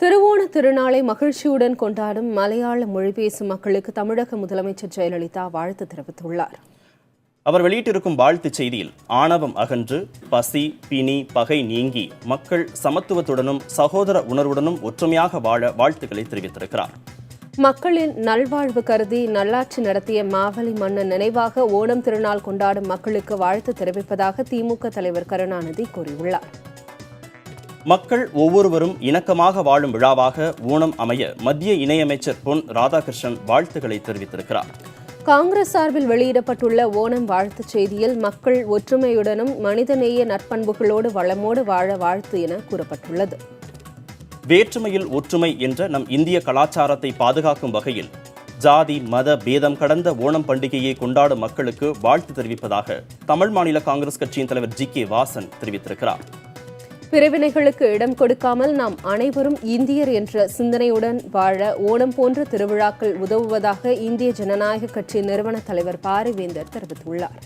திருவோண திருநாளை மகிழ்ச்சியுடன் கொண்டாடும் மலையாள மொழி பேசும் மக்களுக்கு தமிழக முதலமைச்சர் ஜெயலலிதா வாழ்த்து தெரிவித்துள்ளார். அவர் வெளியிட்டிருக்கும் வாழ்த்துச் செய்தியில் ஆணவம் அகன்று பசி பிணி பகை நீங்கி மக்கள் சமத்துவத்துடனும் சகோதர உணர்வுடனும் ஒற்றுமையாக வாழ வாழ்த்துக்களை தெரிவித்திருக்கிறார். மக்களின் நல்வாழ்வு கருதி நல்லாட்சி நடத்திய மாவலி மன்னன் நினைவாக ஓணம் திருநாள் கொண்டாடும் மக்களுக்கு வாழ்த்து தெரிவிப்பதாக திமுக தலைவர் கருணாநிதி கூறியுள்ளார். மக்கள் ஒவ்வொருவரும் இணக்கமாக வாழும் விழாவாக ஓணம் அமைய மத்திய இணையமைச்சர் பொன் ராதாகிருஷ்ணன் வாழ்த்துக்களை தெரிவித்திருக்கிறார். காங்கிரஸ் சார்பில் வெளியிடப்பட்டுள்ள ஓணம் வாழ்த்துச் செய்தியில் மக்கள் ஒற்றுமையுடனும் மனிதநேய நற்பண்புகளோடு வளமோடு வாழ வாழ்த்து என கூறப்பட்டுள்ளது. வேற்றுமையில் ஒற்றுமை என்ற நம் இந்திய கலாச்சாரத்தை பாதுகாக்கும் வகையில் ஜாதி மத பேதம் கடந்த ஓணம் பண்டிகையை கொண்டாடும் மக்களுக்கு வாழ்த்து தெரிவிப்பதாக தமிழ் மாநில காங்கிரஸ் கட்சியின் தலைவர் ஜி.கே. வாசன் தெரிவித்திருக்கிறார். பிரிவினைகளுக்கு இடம் கொடுக்காமல் நாம் அனைவரும் இந்தியர் என்ற சிந்தனையுடன் வாழ ஓணம் போன்ற திருவிழாக்கள் உதவுவதாக இந்திய ஜனநாயக கட்சி நிறுவன தலைவர் பாரிவேந்தர் தெரிவித்துள்ளார்.